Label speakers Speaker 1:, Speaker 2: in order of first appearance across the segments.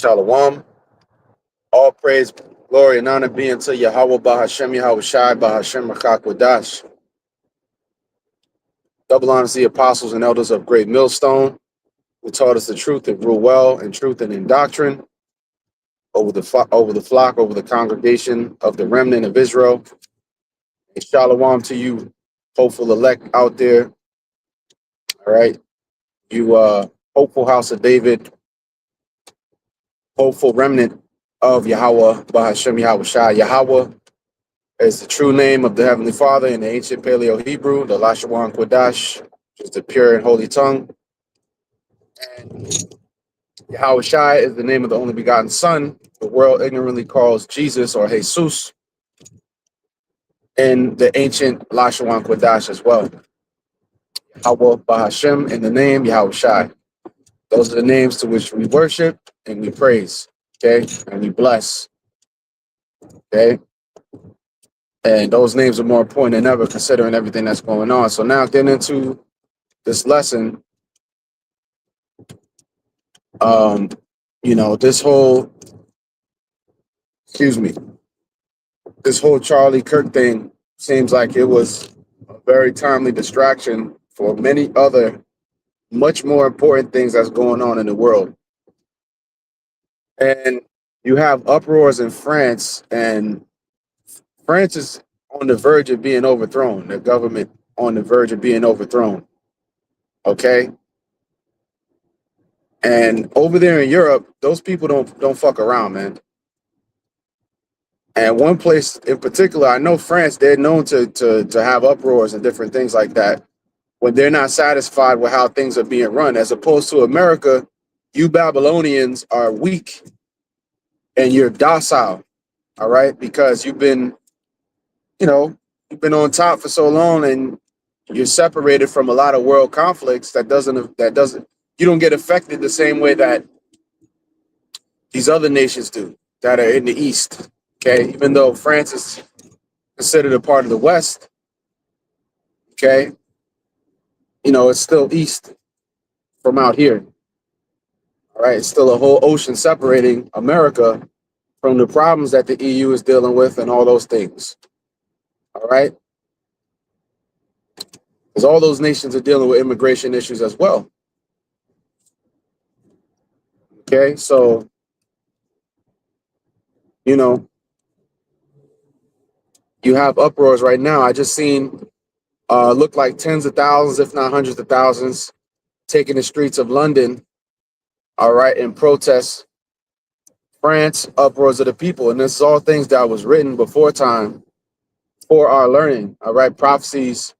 Speaker 1: Shalom. All praise, glory, and honor be unto Yahweh Bahashem Yahweh Shai Bahashem Rakakwadash. Double honor to the apostles and elders of Great Millstone, who taught us the truth and rule well in truth and in doctrine, over the flock, over the congregation of the remnant of Israel. And shalom to you, hopeful elect out there. All right. You hopeful house of David, hopeful remnant of Yahweh Bahashem Yahweh Shai. Yahweh is the true name of the Heavenly Father in the ancient Paleo Hebrew, the Lashawan Kodash, which is the pure and holy tongue. And Yahweh Shai is the name of the only begotten Son, the world ignorantly calls Jesus or Jesus, in the ancient Lashawan Kodash as well. Yahweh Bahashem in the name Yahweh Shai. Those are the names to which we worship and we praise, okay, and we bless, okay. And those names are more important than ever considering everything that's going on. So now getting into this lesson, this whole, this whole Charlie Kirk thing seems like it was a very timely distraction for many other much more important things that's going on in the world. And you have uproars in France, and France is on the verge of being overthrown. The government on the verge of being overthrown. Okay. And over there in Europe, those people don't fuck around, man. And one place in particular, I know France, they're known to have uproars and different things like that when they're not satisfied with how things are being run, as opposed to America. You Babylonians are weak and you're docile, all right? Because you've been on top for so long and you're separated from a lot of world conflicts you don't get affected the same way that these other nations do that are in the East. Okay, even though France is considered a part of the West, okay, it's still East from out here. All right, it's still a whole ocean separating America from the problems that the EU is dealing with and all those things. All right, because all those nations are dealing with immigration issues as well. Okay, so you have uproars right now. I just seen look like tens of thousands, if not hundreds of thousands, taking the streets of London, all right, in protest. France, uproars of the people. And this is all things that was written before time for our learning, all right, prophecies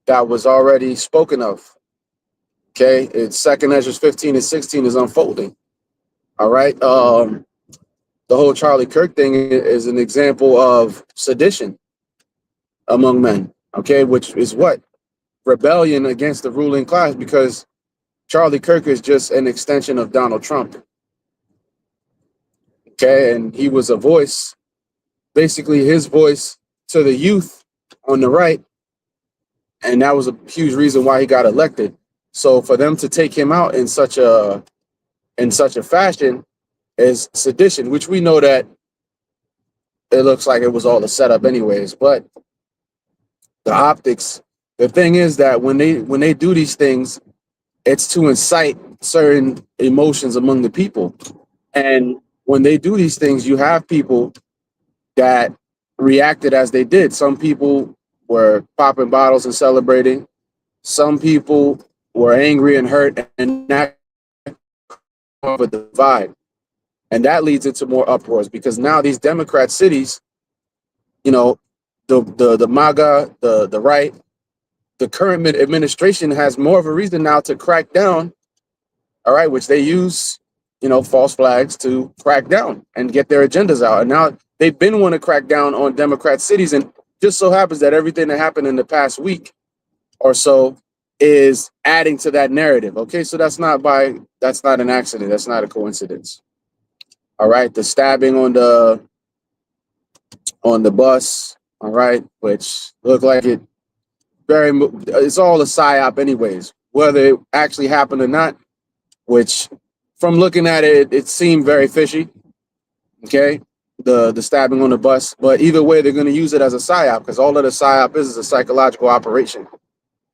Speaker 1: that was already spoken of. Okay, it's 2 Ezra 15 and 16 is unfolding. All right. The whole Charlie Kirk thing is an example of sedition among men, okay, which is what? Rebellion against the ruling class, because Charlie Kirk is just an extension of Donald Trump. Okay, and he was a voice, basically his voice to the youth on the right, and that was a huge reason why he got elected. So for them to take him out in such a fashion is sedition, which we know that it looks like it was all a setup anyways, but the optics, the thing is that when they do these things, it's to incite certain emotions among the people. And when they do these things, you have people that reacted as they did. Some people were popping bottles and celebrating. Some people were angry and hurt, and that of a divide. And that leads into more uproars, because now these Democrat cities, the MAGA, the right, the current administration has more of a reason now to crack down, all right, which they use, false flags to crack down and get their agendas out. And now they've been wanting to crack down on Democrat cities, and just so happens that everything that happened in the past week or so is adding to that narrative. Okay, so that's not an accident. That's not a coincidence. All right, the stabbing on the bus, all right, which looked like it's all a psyop anyways, whether it actually happened or not, which from looking at it, it seemed very fishy. Okay, the stabbing on the bus, but either way, they're going to use it as a psyop because all of the psyop is a psychological operation.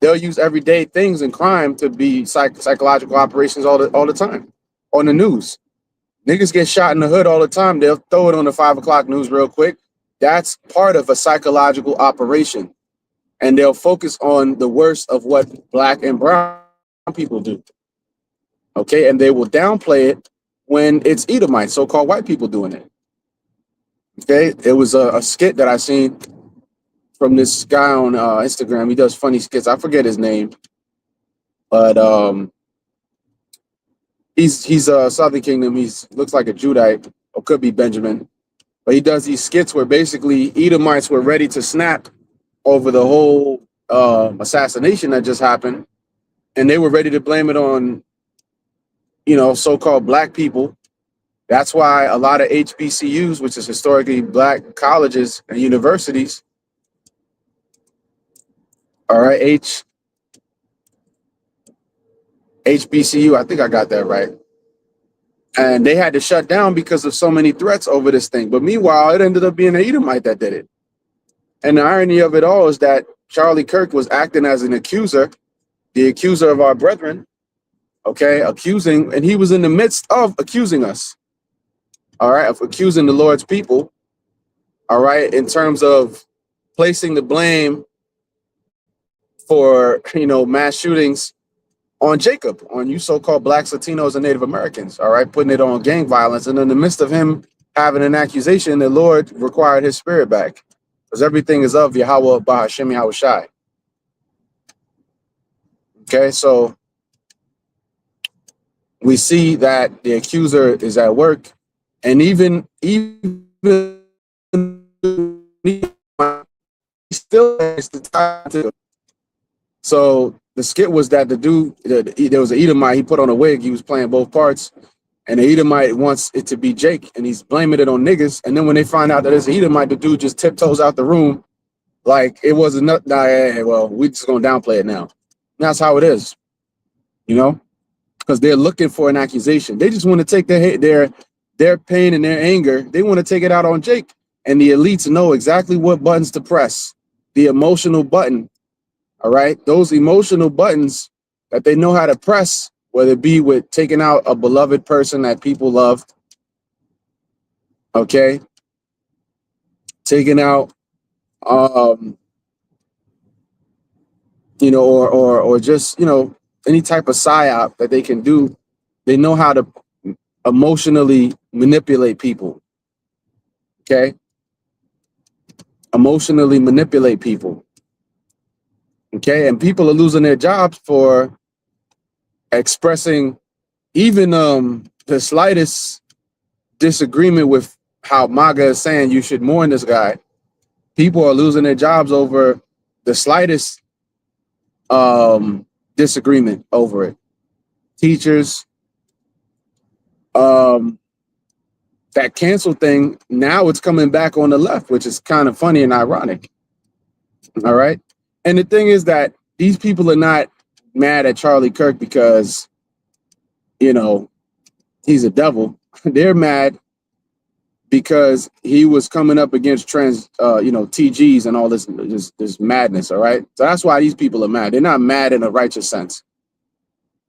Speaker 1: They'll use everyday things in crime to be psychological operations all the time on the news. Niggas get shot in the hood all the time. They'll throw it on the 5 o'clock news real quick. That's part of a psychological operation. And they'll focus on the worst of what black and brown people do. Okay. And they will downplay it when it's Edomites, so-called white people doing it. Okay. It was a skit that I seen from this guy on Instagram. He does funny skits. I forget his name, but he's Southern Kingdom. He's looks like a Judite, or could be Benjamin. But he does these skits where basically Edomites were ready to snap over the whole assassination that just happened, and they were ready to blame it on, so-called black people. That's why a lot of HBCUs, which is historically black colleges and universities, all right, HBCU, I think I got that right. And they had to shut down because of so many threats over this thing. But meanwhile, it ended up being an Edomite that did it. And the irony of it all is that Charlie Kirk was acting as an accuser, the accuser of our brethren, okay, accusing, and he was in the midst of accusing us, all right, of accusing the Lord's people, all right, in terms of placing the blame for, mass shootings on Jacob, on you so-called blacks, Latinos, and Native Americans, all right, putting it on gang violence. And in the midst of him having an accusation, the Lord required his spirit back, because everything is of Yahweh Bahashem Yahweh Shai. Okay, so we see that the accuser is at work, and even still has the time to. So the skit was that the dude, there was an Edomite, he put on a wig, he was playing both parts, and the Edomite wants it to be Jake, and he's blaming it on niggas. And then when they find out that it's an Edomite, the dude just tiptoes out the room like it wasn't nothing. Well, we just gonna downplay it now. And that's how it is, because they're looking for an accusation. They just want to take their pain and their anger. They want to take it out on Jake, and the elites know exactly what buttons to press. The emotional button. All right, those emotional buttons that they know how to press, whether it be with taking out a beloved person that people loved, okay, taking out, or just, any type of psyop that they can do. They know how to emotionally manipulate people, okay, emotionally manipulate people. Okay, and people are losing their jobs for expressing even the slightest disagreement with how MAGA is saying you should mourn this guy. People are losing their jobs over the slightest disagreement over it. Teachers, that cancel thing, now it's coming back on the left, which is kind of funny and ironic. All right. And the thing is that these people are not mad at Charlie Kirk because, he's a devil. They're mad because he was coming up against TGs and all this madness. All right. So that's why these people are mad. They're not mad in a righteous sense,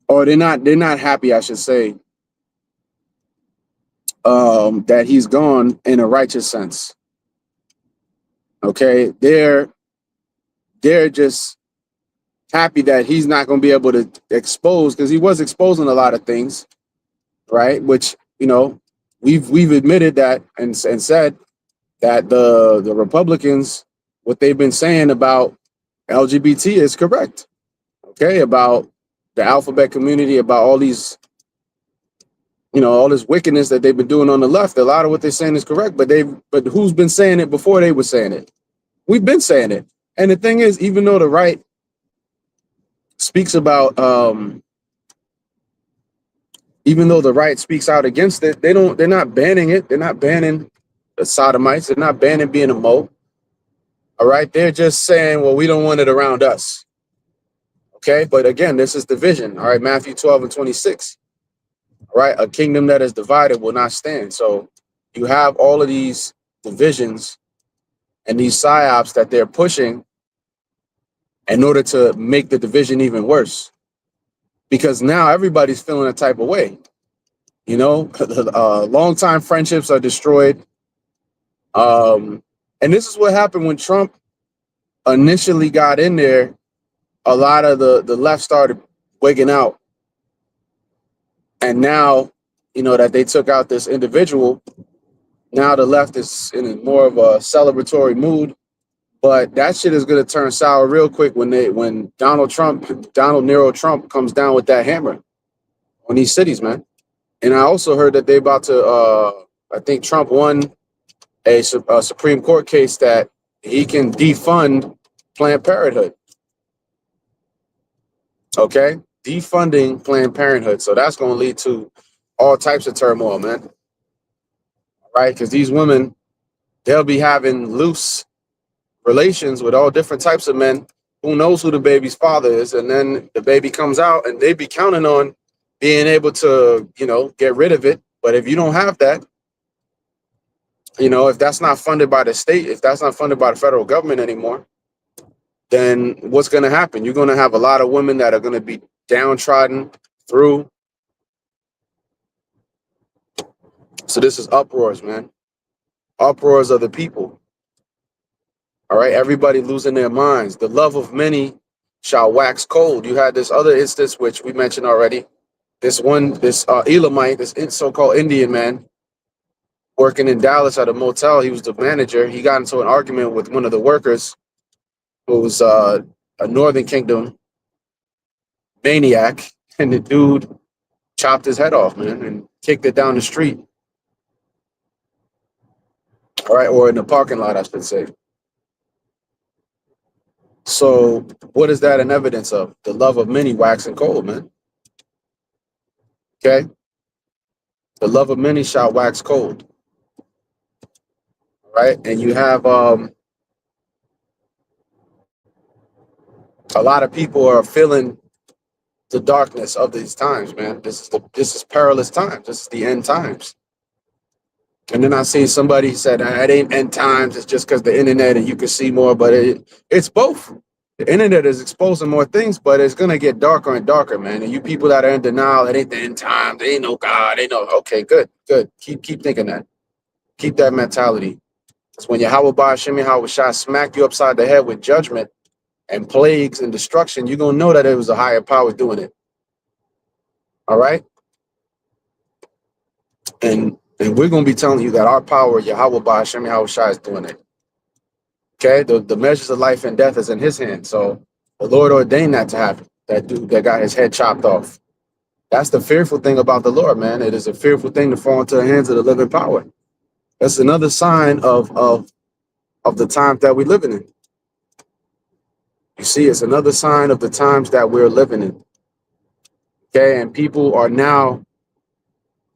Speaker 1: or they're not happy, I should say, that he's gone in a righteous sense. Okay. They're just happy that he's not going to be able to expose, because he was exposing a lot of things, right? Which, we've admitted that and said that the Republicans, what they've been saying about LGBT is correct, okay? About the alphabet community, about all these, all this wickedness that they've been doing on the left. A lot of what they're saying is correct, but who's been saying it before they were saying it? We've been saying it. And the thing is, even though the right speaks about, even though the right speaks out against it, they're not banning it. They're not banning the sodomites. They're not banning being a Mo. All right. They're just saying, well, we don't want it around us. Okay. But again, this is division. All right. Matthew 12 and 26. right? A kingdom that is divided will not stand. So you have all of these divisions and these psyops that they're pushing in order to make the division even worse. Because now everybody's feeling a type of way. You know, long-time friendships are destroyed. And this is what happened when Trump initially got in there. A lot of the left started wigging out. And now, you know, that they took out this individual, now the left is in more of a celebratory mood. But that shit is gonna turn sour real quick when Donald Nero Trump comes down with that hammer on these cities, man. And I also heard that they about to I think Trump won a Supreme Court case that he can defund Planned Parenthood. Okay, defunding Planned Parenthood. So that's going to lead to all types of turmoil, man. Right? Because these women, they'll be having loose relations with all different types of men. Who knows who the baby's father is? And then the baby comes out and they be counting on being able to, you know, get rid of it. But if you don't have that, you know, if that's not funded by the state, if that's not funded by the federal government anymore, then what's going to happen? You're going to have a lot of women that are going to be downtrodden through. So this is uproars, man. Uproars of the people. All right. Everybody losing their minds. The love of many shall wax cold. You had this other instance, which we mentioned already. This Elamite, this so-called Indian man working in Dallas at a motel. He was the manager. He got into an argument with one of the workers who was a Northern Kingdom maniac. And the dude chopped his head off, man, and kicked it down the street. All right, or in the parking lot, I should say. So what is that an evidence of? The love of many waxing cold, man. Okay? The love of many shall wax cold. All right? And you have a lot of people are feeling the darkness of these times, man. This is perilous times. This is the end times. And then I seen somebody said, it ain't end times. It's just because the internet and you can see more, but it's both. The internet is exposing more things, but it's going to get darker and darker, man. And you people that are in denial, it ain't the end times. There ain't no God. Ain't no, okay, good. Keep thinking that. Keep that mentality. Because when Yahweh Ba'Shem Yahweh Shai smack you upside the head with judgment and plagues and destruction, you're going to know that it was a higher power doing it. All right? And we're going to be telling you that our power, Yahweh Ba'Shem Yahweh Shai, is doing it. Okay? The measures of life and death is in his hand. So the Lord ordained that to happen. That dude that got his head chopped off. That's the fearful thing about the Lord, man. It is a fearful thing to fall into the hands of the living power. That's another sign of the times that we're living in. You see, it's another sign of the times that we're living in. Okay, and people are now,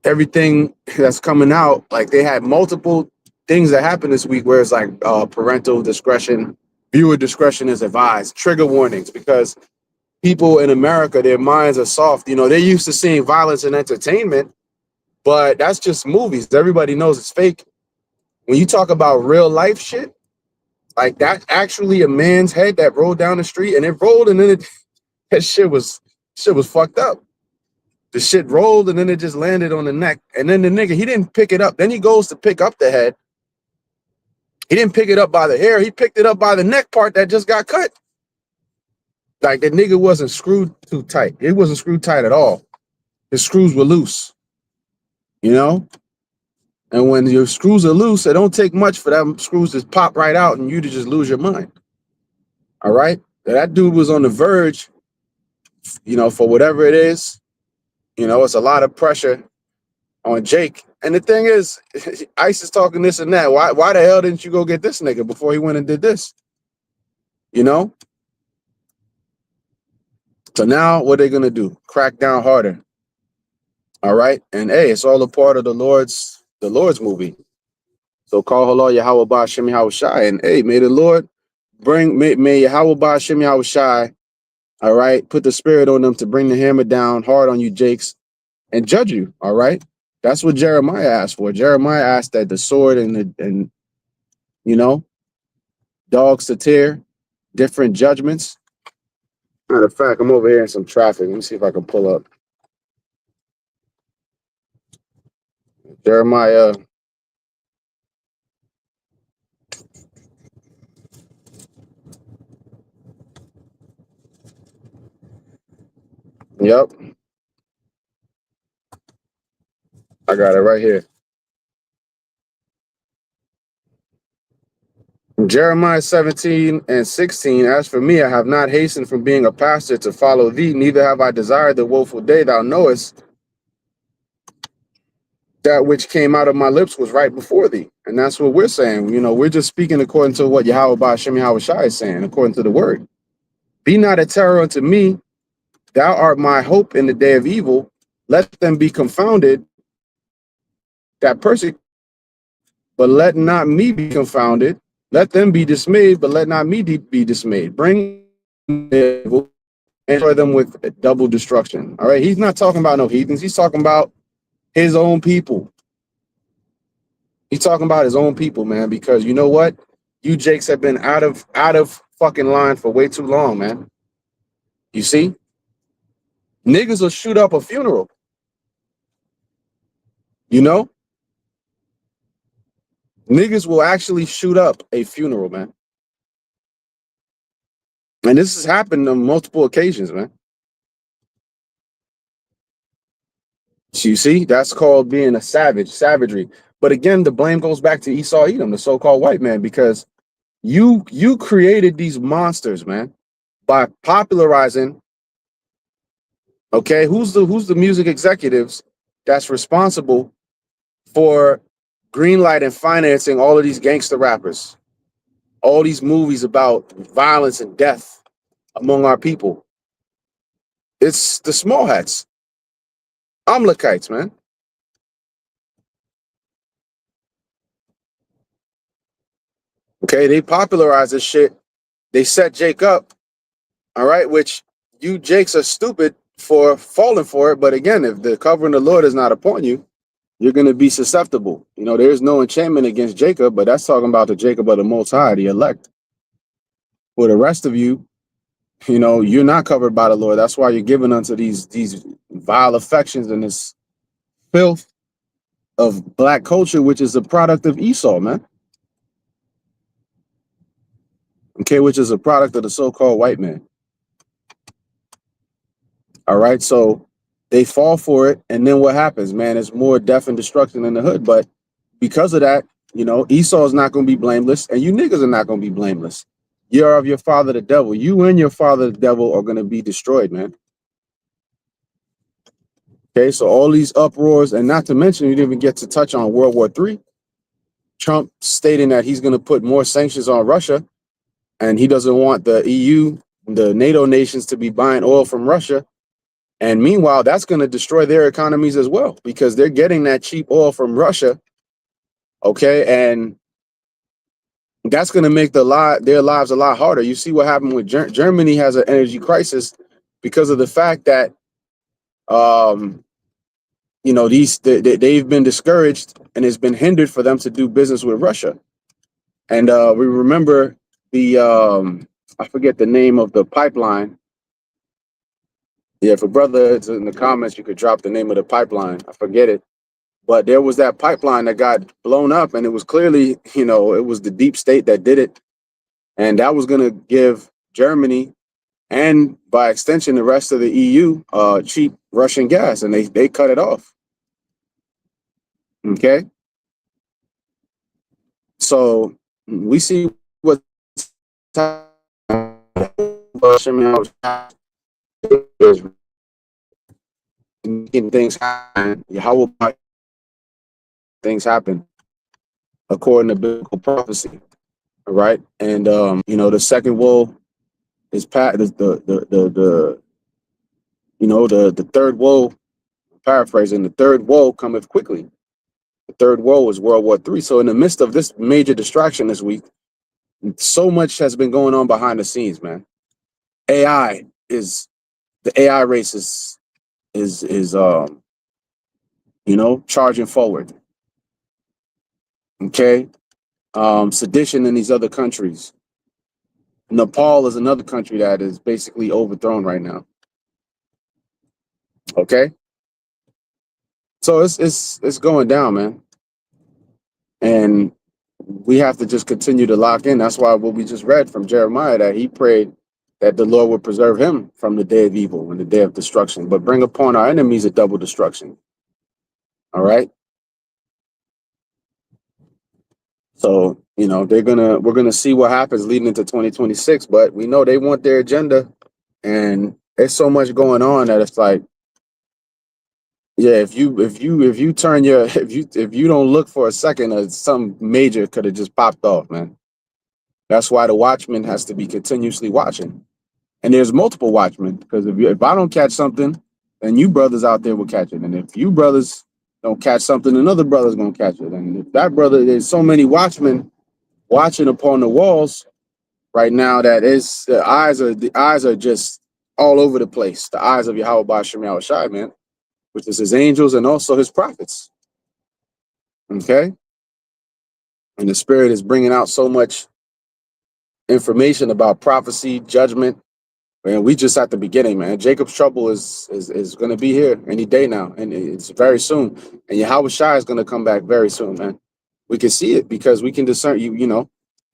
Speaker 1: everything that's coming out, like they had multiple things that happened this week where it's like parental discretion, viewer discretion is advised, trigger warnings, because people in America, their minds are soft. You know, they're used to seeing violence and entertainment, but that's just movies. Everybody knows it's fake. When you talk about real life shit, like that actually a man's head that rolled down the street and it rolled and then that shit was fucked up. The shit rolled and then it just landed on the neck. And then the nigga, he didn't pick it up. Then he goes to pick up the head. He didn't pick it up by the hair. He picked it up by the neck part that just got cut. Like the nigga wasn't screwed too tight. It wasn't screwed tight at all. His screws were loose. You know? And when your screws are loose, it don't take much for them screws to pop right out and you to just lose your mind. All right? That dude was on the verge, you know, for whatever it is. You know, it's a lot of pressure on Jake. And the thing is, ICE is talking this and that. Why the hell didn't you go get this nigga before he went and did this? You know? So now what are they going to do? Crack down harder. All right? And hey, it's all a part of the Lord's movie. So call Halal Yahweh Ba'Shem Yahweh Shai. And hey, may the Lord may Yahweh Ba'Shem Yahweh Shai, all right, put the spirit on them to bring the hammer down hard on you, Jakes. and judge you. All right. That's what Jeremiah asked for. Jeremiah asked that the sword and you know, dogs to tear, different judgments. Matter of fact, I'm over here in some traffic. Let me see if I can pull up Jeremiah. Yep, I got it right here. Jeremiah 17 and 16. As for me, I have not hastened from being a pastor to follow thee, neither have I desired the woeful day. Thou knowest that which came out of my lips was right before thee. And that's what we're saying. You know, we're just speaking according to what Yahweh Ba'ashem Yahweh Shai is saying, according to the word. Be not a terror unto me. Thou art my hope in the day of evil. Let them be confounded that persecute, but let not me be confounded. Let them be dismayed, but let not me be dismayed. Bring evil and destroy them with double destruction. All right. He's not talking about no heathens. He's talking about his own people. He's talking about his own people, man, because you know what? You Jakes have been out of fucking line for way too long, man. You see? Niggas will shoot up a funeral. You know? Niggas will actually shoot up a funeral, man. And this has happened on multiple occasions, man. So you see, that's called being a savagery. But again, the blame goes back to Esau Edom, the so-called white man, because you created these monsters, man, by popularizing. Okay, who's the music executives that's responsible for greenlight and financing all of these gangster rappers, all these movies about violence and death among our people? It's the small hats, Amalekites, man. Okay, they popularized this shit. They set Jake up, all right, which you Jakes are stupid for falling for it. But again, if the covering of the Lord is not upon you, you're going to be susceptible. You know, there's no enchantment against Jacob, but that's talking about the Jacob of the Most High, the elect. For the rest of you, you know, you're not covered by the Lord. That's why you're given unto these vile affections and this filth of black culture, which is a product of Esau, man. Okay, which is a product of the so-called white man. All right, so they fall for it, and then what happens, man? It's more death and destruction in the hood. But because of that, you know, Esau is not going to be blameless, and you niggas are not going to be blameless. You're of your father, the devil. You and your father, the devil, are going to be destroyed, man. Okay, so all these uproars, and not to mention, you didn't even get to touch on World War III. Trump stating that he's going to put more sanctions on Russia, and he doesn't want the EU, the NATO nations, to be buying oil from Russia. And meanwhile, that's going to destroy their economies as well, because they're getting that cheap oil from Russia. Okay, and that's going to make their lives a lot harder. You see what happened with Germany has an energy crisis because of the fact that you know, they've been discouraged and it's been hindered for them to do business with Russia. And we remember the I forget the name of the pipeline. Yeah, for brothers in the comments, you could drop the name of the pipeline. I forget it. But there was that pipeline that got blown up, and it was clearly, you know, it was the deep state that did it. And that was going to give Germany and by extension the rest of the EU cheap Russian gas, and they cut it off. Okay. So we see what's making things happen. How things happen according to biblical prophecy. All right. And you know, the second woe is the you know, the third woe, paraphrasing, the third woe cometh quickly. The third woe is World War III. So in the midst of this major distraction this week, so much has been going on behind the scenes, man. AI is the AI race is charging forward. Okay. Sedition in these other countries. Nepal is another country that is basically overthrown right now. Okay. So it's going down, man. And we have to just continue to lock in. That's why what we just read from Jeremiah, that he prayed that the Lord would preserve him from the day of evil and the day of destruction, but bring upon our enemies a double destruction. All right. So, we're gonna see what happens leading into 2026, but we know they want their agenda, and there's so much going on that it's like, yeah, if you turn your if you don't look for a second, some major could have just popped off, man. That's why the watchman has to be continuously watching. And there's multiple watchmen, because if I don't catch something, then you brothers out there will catch it. And if you brothers don't catch something, another brother's gonna catch it. And if that brother, there's so many watchmen watching upon the walls right now that the eyes are just all over the place. The eyes of Yahweh Ba'Shem Yahushai, man, which is his angels and also his prophets. Okay, and the Spirit is bringing out so much information about prophecy, judgment. Man, we just at the beginning, man. Jacob's trouble is going to be here any day now, and it's very soon. And Yahweh Shai is going to come back very soon, man. We can see it because we can discern. You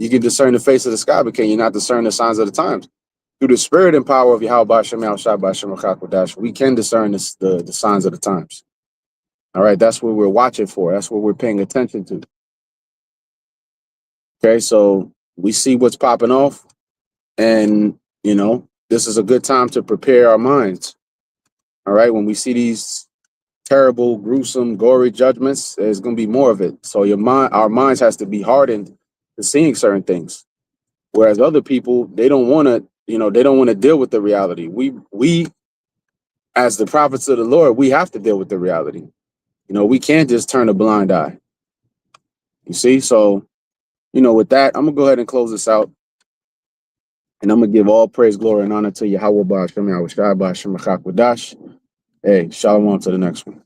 Speaker 1: can discern the face of the sky, but can you not discern the signs of the times? Through the Spirit and power of Yahweh Ba'Shem Yahushai Ba'Shem Rachak, we can discern the signs of the times. All right, that's what we're watching for. That's what we're paying attention to. Okay, so we see what's popping off, and this is a good time to prepare our minds. All right, when we see these terrible, gruesome, gory judgments, there's going to be more of it. So our minds has to be hardened to seeing certain things. Whereas other people, they don't want to deal with the reality. We, as the prophets of the Lord, we have to deal with the reality. We can't just turn a blind eye. You see, so with that, I'm gonna go ahead and close this out. And I'm going to give all praise, glory, and honor to Yahweh Ba'Shem Yahushai Ba'Shem Rachak. Hey, shalom to the next one.